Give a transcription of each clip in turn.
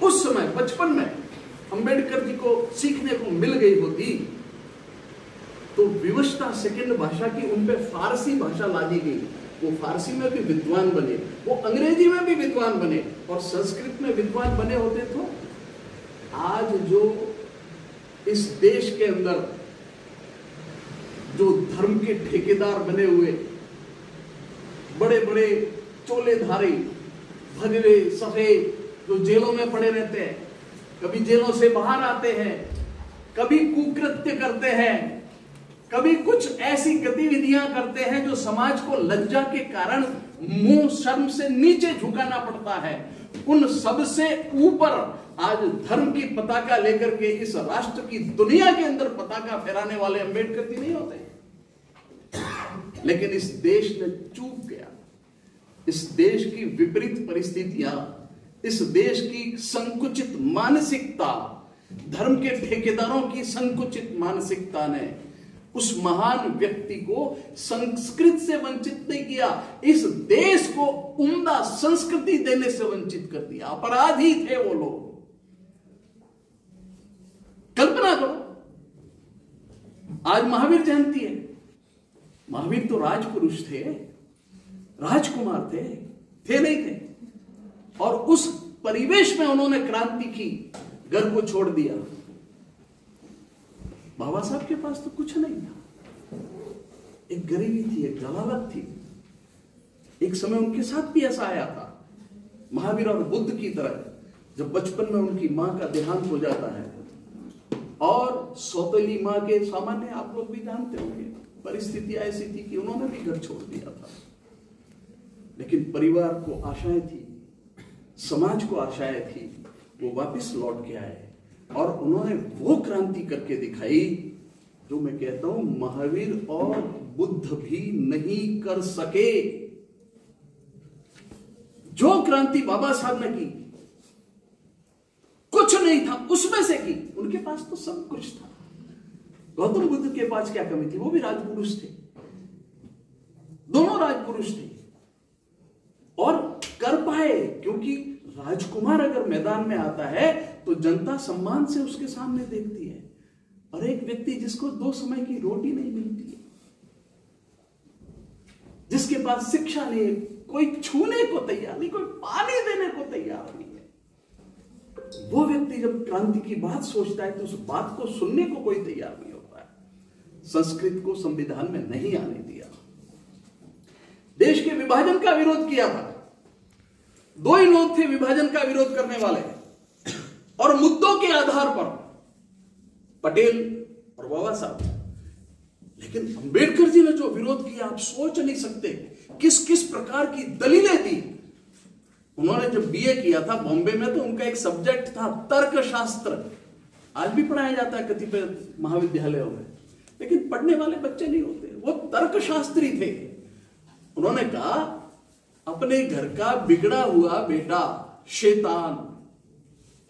उस समय बचपन में अंबेडकर जी को सीखने को मिल गई होती तो विवशता सेकंड भाषा की उन पे फारसी भाषा ला दी गई, वो फारसी में भी विद्वान बने, वो अंग्रेजी में भी विद्वान बने और संस्कृत में विद्वान बने होते तो आज जो इस देश के अंदर जो धर्म के ठेकेदार बने हुए बड़े बड़े चोलेधारी भगवे सफेद जो जेलों में पड़े रहते हैं, कभी जेलों से बाहर आते हैं, कभी कुकृत्य करते हैं, कभी कुछ ऐसी गतिविधियां करते हैं जो समाज को लज्जा के कारण मुंह शर्म से नीचे झुकाना पड़ता है, उन सब से ऊपर आज धर्म की पताका लेकर के इस राष्ट्र की दुनिया के अंदर पताका फहराने वाले अंबेडकर जी नहीं होते। लेकिन इस देश ने चूक गया, इस देश की विपरीत परिस्थितियां, इस देश की संकुचित मानसिकता, धर्म के ठेकेदारों की संकुचित मानसिकता ने उस महान व्यक्ति को संस्कृत से वंचित नहीं किया, इस देश को उम्दा संस्कृति देने से वंचित कर दिया। अपराधी थे वो लोग। कल्पना करो, आज महावीर जयंती है, महावीर तो राजपुरुष थे, राजकुमार थे नहीं थे, और उस परिवेश में उन्होंने क्रांति की, घर को छोड़ दिया। बाबा साहब के पास तो कुछ नहीं था, एक गरीबी थी, एक जलालत थी। एक समय उनके साथ भी ऐसा आया था, महावीर और बुद्ध की तरह, जब बचपन में उनकी मां का देहांत हो जाता है और सौतेली मां के सामान्य आप लोग भी जानते होंगे परिस्थितियां ऐसी थी कि उन्होंने भी घर छोड़ दिया था। लेकिन परिवार को आशाएं थी, समाज को आशाएं थी, वो वापस लौट के आए और उन्होंने वो क्रांति करके दिखाई जो मैं कहता हूं महावीर और बुद्ध भी नहीं कर सके। जो क्रांति बाबा साहब ने की, कुछ नहीं था उसमें से की, उनके पास तो सब कुछ था। गौतम बुद्ध के पास क्या कमी थी? वो भी राजपुरुष थे, दोनों राजपुरुष थे और कर पाए, क्योंकि राजकुमार अगर मैदान में आता है तो जनता सम्मान से उसके सामने देखती है। और एक व्यक्ति जिसको 2 समय की रोटी नहीं मिलती है, जिसके पास शिक्षा नहीं है, कोई छूने को तैयार नहीं, कोई पानी देने को तैयार नहीं है, वो व्यक्ति जब क्रांति की बात सोचता है तो उस बात को सुनने को कोई तैयार नहीं होता है। संस्कृत को संविधान में नहीं आने दिया, देश के विभाजन का विरोध किया था। 2 ही लोग थे विभाजन का विरोध करने वाले, और मुद्दों के आधार पर पटेल और बाबा साहब। लेकिन अंबेडकर जी ने जो विरोध किया आप सोच नहीं सकते, किस किस प्रकार की दलीलें दी। उन्होंने जब बीए किया था बॉम्बे में तो उनका एक सब्जेक्ट था तर्कशास्त्र, आज भी पढ़ाया जाता है कतिपय महाविद्यालयों में, लेकिन पढ़ने वाले बच्चे नहीं होते, वो तर्कशास्त्री थे। उन्होंने कहा अपने घर का बिगड़ा हुआ बेटा, शैतान,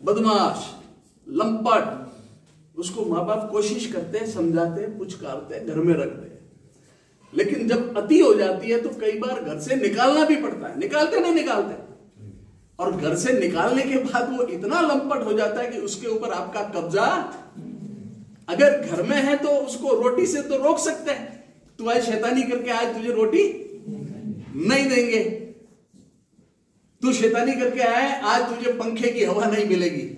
बदमाश, लंपट, उसको माँ बाप कोशिश करते हैं, समझाते हैं, पुचकारते हैं, घर में रख दे। लेकिन जब अति हो जाती है तो कई बार घर से निकालना भी पड़ता है, निकालते नहीं निकालते, और घर से निकालने के बाद वो इतना लंपट हो जाता है कि उसके ऊपर आपका कब्जा, अगर घर में है तो उसको रोटी से तो रोक सकते हैं, तू आज शैतानी करके आज तुझे रोटी नहीं देंगे, तू शैतानी करके आए आज तुझे पंखे की हवा नहीं मिलेगी।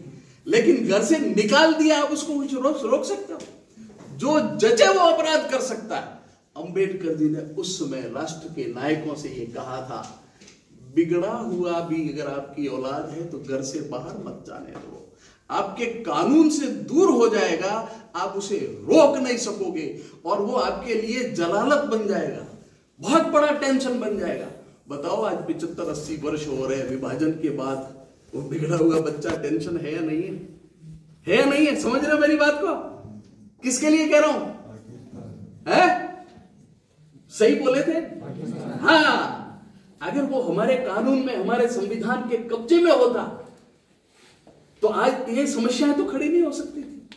लेकिन घर से निकाल दिया, आप उसको कुछ रोक सकते हो? जो जजे वो अपराध कर सकता है। अंबेडकर जी ने उस समय राष्ट्र के नायकों से ये कहा था, बिगड़ा हुआ भी अगर आपकी औलाद है तो घर से बाहर मत जाने दो, आपके कानून से दूर हो जाएगा, आप उसे रोक नहीं सकोगे और वो आपके लिए जलालत बन जाएगा, बहुत बड़ा टेंशन बन जाएगा। बताओ आज 75-80 वर्ष हो रहे हैं विभाजन के बाद, वो बिगड़ा हुआ बच्चा टेंशन है या नहीं है? है या नहीं है? समझ रहे हो मेरी बात को? किसके लिए कह रहा हूं? है? सही बोले थे? हाँ, अगर वो हमारे कानून में, हमारे संविधान के कब्जे में होता तो आज ये समस्याएं तो खड़ी नहीं हो सकती थी।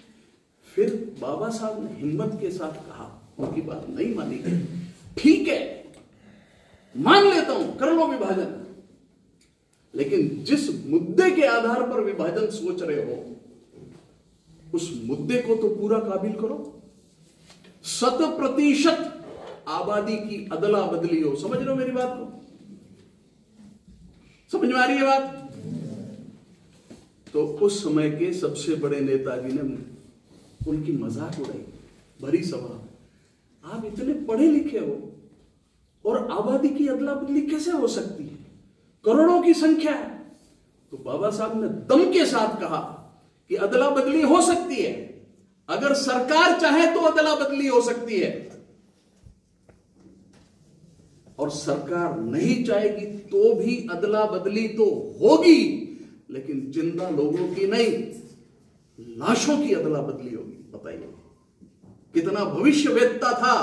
फिर बाबा साहब ने हिम्मत के साथ कहा, उनकी बात नहीं मानी गई, ठीक है मान लेता हूं कर लो विभाजन, लेकिन जिस मुद्दे के आधार पर विभाजन सोच रहे हो, उस मुद्दे को तो पूरा काबिल करो। 100% आबादी की अदला बदली हो। समझ रहे हो मेरी बात को? समझ में आ रही है बात? तो उस समय के सबसे बड़े नेताजी ने उनकी मजाक उड़ाई भरी सभा। आप इतने पढ़े लिखे हो और आबादी की अदला बदली कैसे हो सकती है? करोड़ों की संख्या है। तो बाबा साहब ने दम के साथ कहा कि अदला बदली हो सकती है। अगर सरकार चाहे तो अदला बदली हो सकती है, और सरकार नहीं चाहेगी तो भी अदला बदली तो होगी, लेकिन जिंदा लोगों की नहीं, लाशों की अदला बदली होगी। बताइए कितना भविष्यवेत्ता था।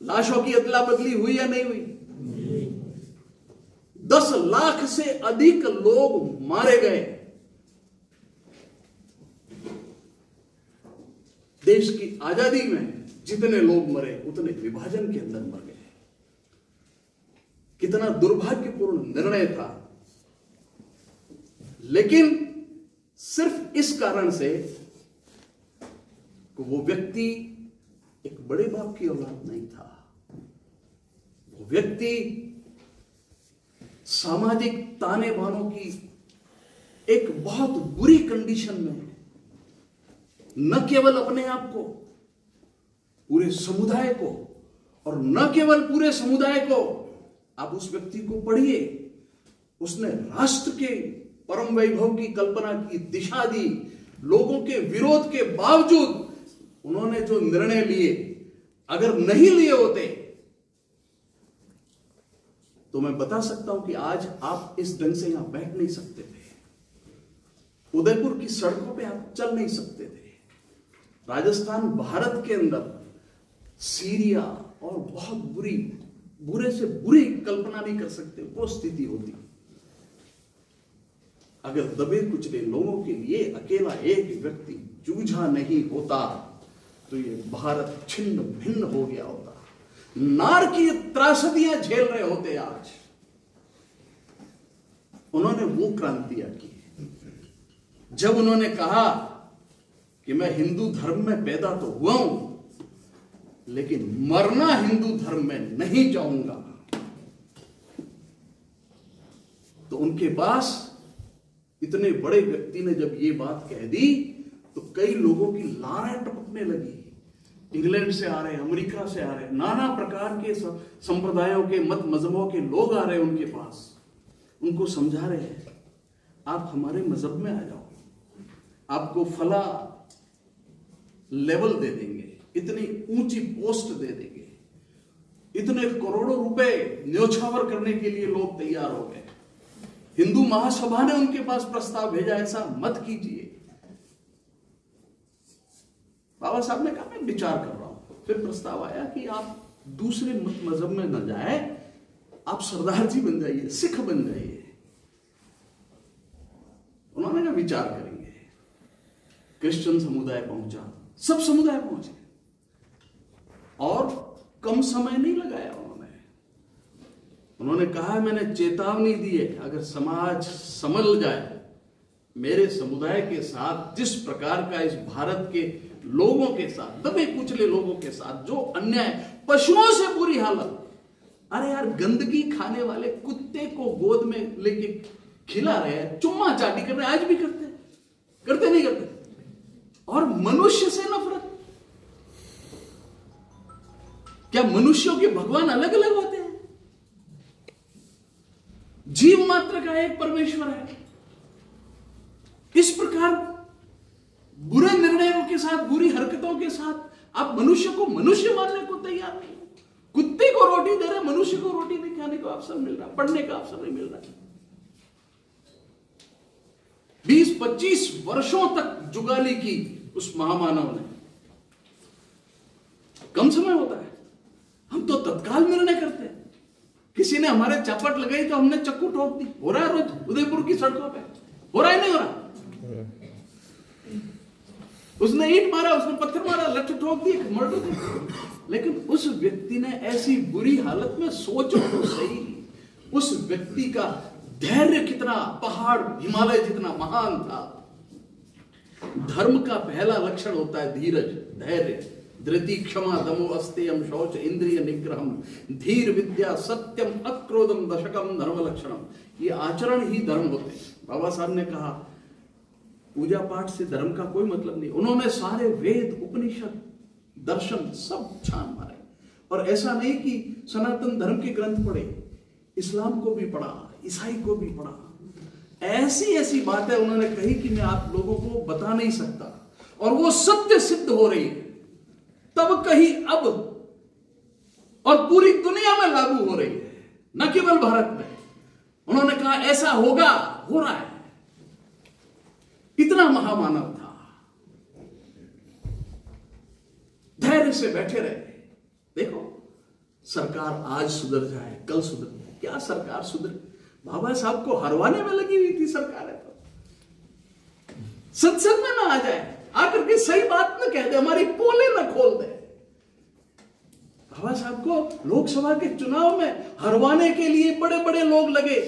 लाशों की अदला बदली हुई या नहीं हुई? 10 लाख से अधिक लोग मारे गए। देश की आजादी में जितने लोग मरे उतने विभाजन के अंदर मर गए। कितना दुर्भाग्यपूर्ण निर्णय था। लेकिन सिर्फ इस कारण से कि वो व्यक्ति एक बड़े बाप की औलाद नहीं था। वो व्यक्ति सामाजिक ताने बानों की एक बहुत बुरी कंडीशन में न केवल अपने आप को, पूरे समुदाय को, और न केवल पूरे समुदाय को, आप उस व्यक्ति को पढ़िए, उसने राष्ट्र के परम वैभव की कल्पना की, दिशा दी। लोगों के विरोध के बावजूद उन्होंने जो निर्णय लिए, अगर नहीं लिए होते तो मैं बता सकता हूं कि आज आप इस ढंग से यहां बैठ नहीं सकते थे। उदयपुर की सड़कों पे आप चल नहीं सकते थे। राजस्थान भारत के अंदर सीरिया और बहुत बुरे से बुरी कल्पना नहीं कर सकते वो स्थिति होती अगर दबे कुचले लोगों के लिए अकेला एक व्यक्ति जूझा नहीं होता तो ये भारत छिन्न भिन्न हो गया होता। नार की त्रासदियां झेल रहे होते आज। उन्होंने वो क्रांतियां की जब उन्होंने कहा कि मैं हिंदू धर्म में पैदा तो हुआ हूं, लेकिन मरना हिंदू धर्म में नहीं जाऊंगा। तो उनके पास इतने बड़े व्यक्ति ने जब ये बात कह दी तो कई लोगों की लारें टपकने लगी। इंग्लैंड से आ रहे, अमेरिका से आ रहे, नाना प्रकार के संप्रदायों के, मत मजहबों के लोग आ रहे उनके पास। उनको समझा रहे हैं आप हमारे मजहब में आ जाओ, आपको फला लेवल दे देंगे, इतनी ऊंची पोस्ट दे देंगे। इतने करोड़ों रुपए न्योछावर करने के लिए लोग तैयार हो गए। हिंदू महासभा ने उनके पास प्रस्ताव भेजा, ऐसा मत कीजिए। बाबा साहब ने कहा मैं विचार कर रहा हूं। फिर प्रस्ताव आया कि आप दूसरे मत मजहब में न जाए, आप सरदार जी बन जाइए, सिख बन जाइए। उन्होंने कहा विचार करेंगे। क्रिश्चियन समुदाय पहुंचा, सब समुदाय पहुंचे और कम समय नहीं लगाया। उन्होंने कहा मैंने चेतावनी दी है, अगर समाज संभल जाए, मेरे समुदाय के साथ जिस प्रकार का इस भारत के लोगों के साथ, दबे कुचले लोगों के साथ जो अन्याय, पशुओं से बुरी हालत। अरे यार, गंदगी खाने वाले कुत्ते को गोद में लेके खिला रहे हैं, चुम्मा चाटी कर रहे हैं, आज भी करते नहीं करते। और मनुष्य से नफरत। क्या मनुष्यों के भगवान अलग अलग होते हैं? जीव मात्र का एक परमेश्वर है। इस प्रकार बुरे निर्णयों के साथ, बुरी हरकतों के साथ आप मनुष्य को मनुष्य मानने को तैयार नहीं। कुत्ते को रोटी दे रहे, मनुष्य को रोटी नहीं खाने का अवसर मिल रहा, पढ़ने का अवसर नहीं मिल रहा। 20-25 वर्षों तक जुगाली की उस महामानव ने। कम समय होता है, हम तो तत्काल निर्णय करते हैं। किसी ने हमारे चपट लगाई तो हमने चक्कू ठोक दी। हो रहा है रोज उदयपुर की सड़कों पे, हो रहा है नहीं हो रहा? उसने ईंट मारा, उसने पत्थर मारा, लठ ठोक दी, मर्डर दी। लेकिन उस व्यक्ति ने ऐसी बुरी हालत में, सोचो तो सही, उस व्यक्ति का धैर्य कितना पहाड़ हिमालय जितना महान था। धर्म का पहला लक्षण होता है धीरज, धैर्य, धृति, क्षमा, दमो, अस्तेयम, शौच, इंद्रिय निग्रहम, धीर, विद्या, सत्यम, अक्रोधम, दशकम, धर्म लक्षणम। ये आचरण ही धर्म होते हैं। बाबा साहब ने कहा पूजा पाठ से धर्म का कोई मतलब नहीं। उन्होंने सारे वेद, उपनिषद, दर्शन सब छान मारे। और ऐसा नहीं कि सनातन धर्म के ग्रंथ पढ़े, इस्लाम को भी पढ़ा, ईसाई को भी पढ़ा। ऐसी ऐसी बातें उन्होंने कही कि मैं आप लोगों को बता नहीं सकता, और वो सत्य सिद्ध हो रही है। तब कहीं अब और पूरी दुनिया में लागू हो रही है, न केवल भारत में। उन्होंने कहा ऐसा होगा, हो रहा है। इतना महामानव था, धैर्य से बैठे रहे। देखो सरकार आज सुधर जाए, कल सुधर जाए, क्या सरकार सुधर? बाबा साहब को हरवाने में लगी हुई थी सरकार है। तो संसद में ना आ जाए, आकर के सही बात न कह दे, हमारी पोले न खोल दे। बाबा साहब को लोकसभा के चुनाव में हरवाने के लिए बड़े बड़े लोग लगे,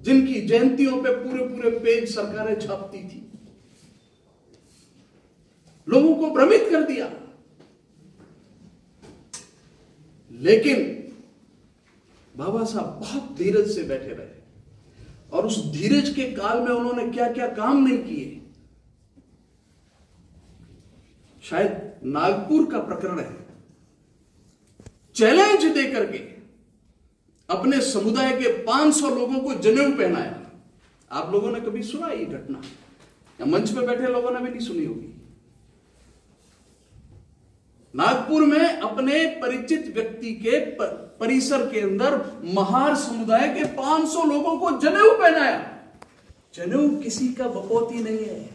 जिनकी जयंतियों पे पूरे पूरे पेज सरकारें छापती थी, लोगों को भ्रमित कर दिया। लेकिन बाबा साहब बहुत धीरज से बैठे रहे, और उस धीरज के काल में उन्होंने क्या क्या काम नहीं किए। शायद नागपुर का प्रकरण है, चैलेंज देकर के अपने समुदाय के 500 लोगों को जनेऊ पहनाया। आप लोगों ने कभी सुना ये घटना, या मंच पे बैठे लोगों ने भी नहीं सुनी होगी। नागपुर में अपने परिचित व्यक्ति के परिसर के अंदर महार समुदाय के 500 लोगों को जनेऊ पहनाया। जनेऊ किसी का बपौती नहीं है,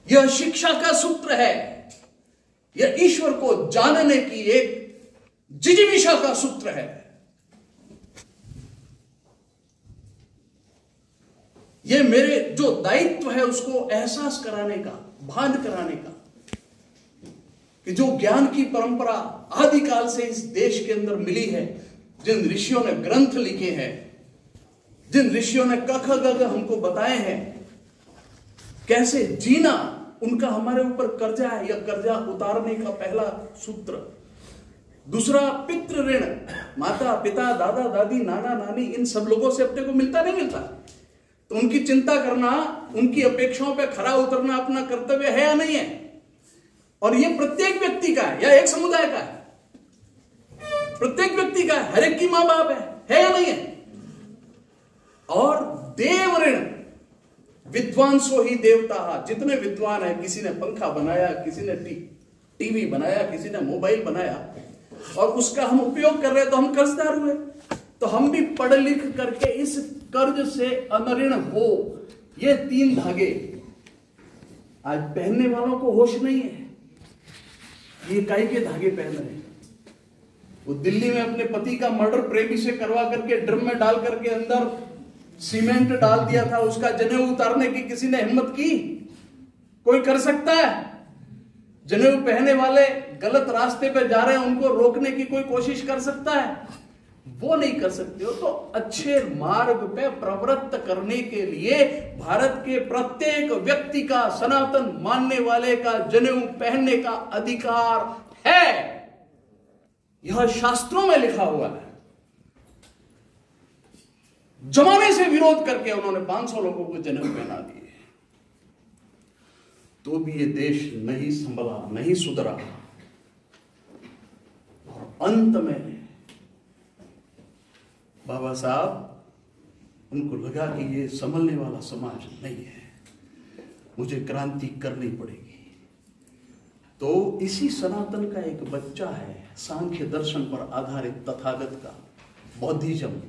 यह शिक्षा का सूत्र है, यह ईश्वर को जानने की एक जिजीविषा का सूत्र है। यह मेरे जो दायित्व है उसको एहसास कराने का, भान कराने का, कि जो ज्ञान की परंपरा आदिकाल से इस देश के अंदर मिली है, जिन ऋषियों ने ग्रंथ लिखे हैं, जिन ऋषियों ने कख गग हमको बताए हैं कैसे जीना, उनका हमारे ऊपर कर्जा है। यह कर्जा उतारने का पहला सूत्र। दूसरा, पितृ ऋण, माता पिता, दादा दादी, नाना नानी, इन सब लोगों से अपने को मिलता नहीं मिलता, तो उनकी चिंता करना, उनकी अपेक्षाओं पर खरा उतरना अपना कर्तव्य है या नहीं है। और ये प्रत्येक व्यक्ति का है या एक समुदाय का है? प्रत्येक व्यक्ति का है, हर एक की मां बाप है या नहीं है? और देव ऋण, विद्वांसो ही देवता। जितने विद्वान है, किसी ने पंखा बनाया, किसी ने टीवी बनाया, किसी ने मोबाइल बनाया, और उसका हम उपयोग कर रहे हैं, तो हम कर्जदार हुए। तो हम भी पढ़ लिख करके इस कर्ज से अनऋण हो। ये 3 धागे आज पहनने वालों को होश नहीं है, ये काई के धागे पहन रहे हैं। वो दिल्ली में अपने पति का मर्डर प्रेमी से करवा करके ड्रम में डाल करके अंदर सीमेंट डाल दिया था, उसका जनेऊ उतारने की किसी ने हिम्मत की? कोई कर सकता है? जनेऊ पहने वाले गलत रास्ते पे जा रहे हैं, उनको रोकने की कोई कोशिश कर सकता है? वो नहीं कर सकते हो। तो अच्छे मार्ग पे प्रवृत्त करने के लिए भारत के प्रत्येक व्यक्ति का, सनातन मानने वाले का जनेऊ पहनने का अधिकार है। यह शास्त्रों में लिखा हुआ है। जमाने से विरोध करके उन्होंने 500 लोगों को जनेऊ पहना दिए, तो भी ये देश नहीं संभला, नहीं सुधरा। और अंत में बाबा साहब उनको लगा कि ये संभलने वाला समाज नहीं है, मुझे क्रांति करनी पड़ेगी। तो इसी सनातन का एक बच्चा है, सांख्य दर्शन पर आधारित तथागत का, बौद्धिज्म,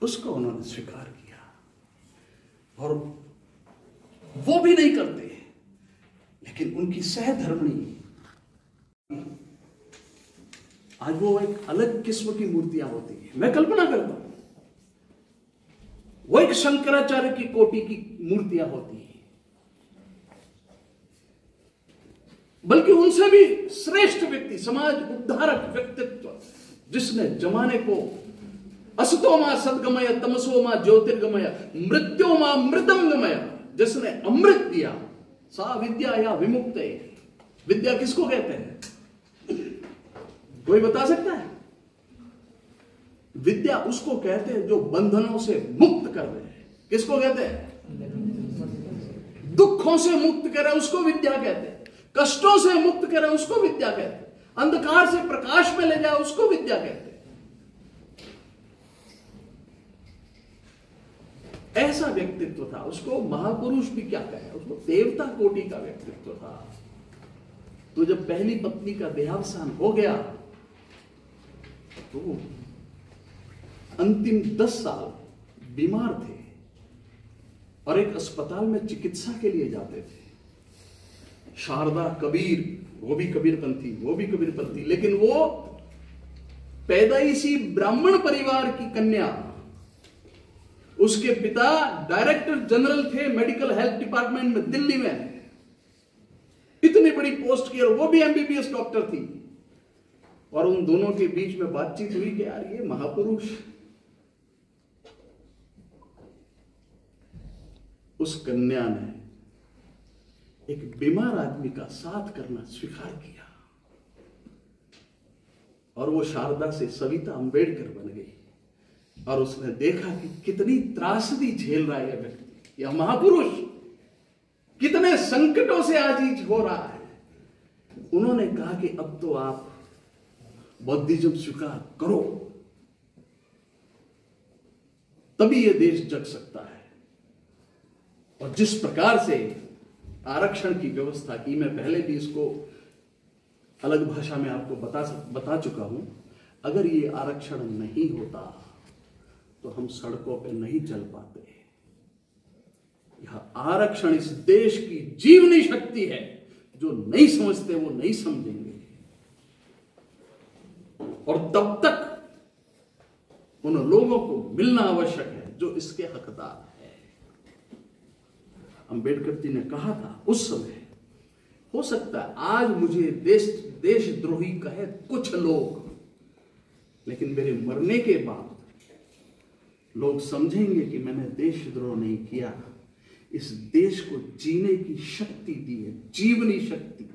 उसको उन्होंने स्वीकार किया। और वो भी नहीं करते, लेकिन उनकी सहधर्मिणी, आज वो एक अलग किस्म की मूर्तियां होती है। मैं कल्पना करता हूं वो एक शंकराचार्य की कोटि की मूर्तियां होती हैं, बल्कि उनसे भी श्रेष्ठ व्यक्ति, समाज उद्धारक व्यक्तित्व, जिसने जमाने को असतो मा सद्गमय, तमसो मा ज्योतिर्गमय, मृत्यो मा मृतम गमय। जिसने अमृत दिया सा विद्या या विमुक्त। विद्या किसको कहते हैं? कोई बता सकता है? विद्या उसको कहते हैं जो बंधनों से मुक्त कर रहे हैं। किसको कहते हैं? दुखों से मुक्त करे उसको विद्या कहते हैं, कष्टों से मुक्त करे उसको विद्या कहते हैं, अंधकार से प्रकाश में ले जाए उसको विद्या कहते हैं। ऐसा व्यक्तित्व था। उसको महापुरुष भी क्या कहे, उसको देवता कोटि का व्यक्तित्व था। तो जब पहली पत्नी का देहावसान हो गया तो अंतिम 10 साल बीमार थे और एक अस्पताल में चिकित्सा के लिए जाते थे। शारदा कबीर, वो भी कबीरपंथी, लेकिन वो पैदाइशी ब्राह्मण परिवार की कन्या। उसके पिता डायरेक्टर जनरल थे मेडिकल हेल्थ डिपार्टमेंट में दिल्ली में, इतनी बड़ी पोस्ट की, और वो भी एमबीबीएस डॉक्टर थी। और उन दोनों के बीच में बातचीत हुई कि यार ये महापुरुष, उस कन्या ने एक बीमार आदमी का साथ करना स्वीकार किया और वो शारदा से सविता अंबेडकर बन गई। और उसने देखा कि कितनी त्रासदी झेल रहा है यह व्यक्ति, यह महापुरुष कितने संकटों से आजीज हो रहा है। उन्होंने कहा कि अब तो आप बौद्धिज्म स्वीकार करो, तभी यह देश जग सकता है। और जिस प्रकार से आरक्षण की व्यवस्था की, मैं पहले भी इसको अलग भाषा में आपको बता चुका हूं। अगर ये आरक्षण नहीं होता तो हम सड़कों पे नहीं चल पाते। यह आरक्षण इस देश की जीवनी शक्ति है। जो नहीं समझते वो नहीं समझेंगे, और तब तक उन लोगों को मिलना आवश्यक है जो इसके हकदार है। अंबेडकर जी ने कहा था उस समय, हो सकता है आज मुझे देशद्रोही कहे कुछ लोग, लेकिन मेरे मरने के बाद लोग समझेंगे कि मैंने देशद्रोह नहीं किया। इस देश को जीने की शक्ति दी है, जीवनी शक्ति,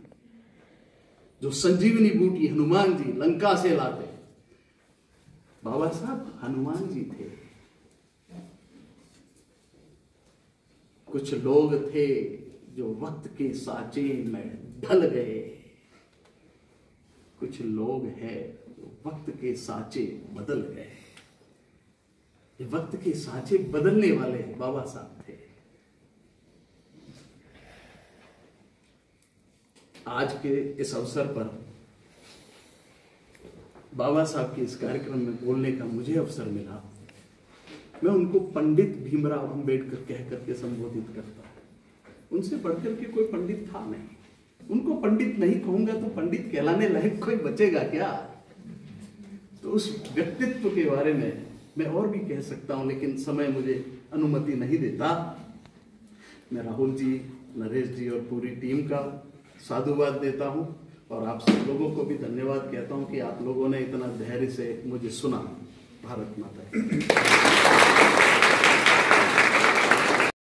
जो संजीवनी बूटी हनुमान जी लंका से लाते। बाबा साहब हनुमान जी थे। कुछ लोग थे जो वक्त के सांचे में ढल गए, कुछ लोग हैं जो वक्त के सांचे बदल गए। ये वक्त के सांचे बदलने वाले बाबा साहब थे। आज के इस अवसर पर बाबा साहब के इस कार्यक्रम में बोलने का मुझे अवसर मिला। मैं उनको पंडित भीमराव अंबेडकर कह करके संबोधित करता हूं। उनसे बढ़कर के कोई पंडित था नहीं। उनको पंडित नहीं कहूंगा तो पंडित कहलाने लायक कोई बचेगा क्या? तो उस व्यक्तित्व के बारे में मैं और भी कह सकता हूं, लेकिन समय मुझे अनुमति नहीं देता। मैं राहुल जी, नरेश जी और पूरी टीम का साधुवाद देता हूं और आप सब लोगों को भी धन्यवाद कहता हूं कि आप लोगों ने इतना धैर्य से मुझे सुना। भारत माता की।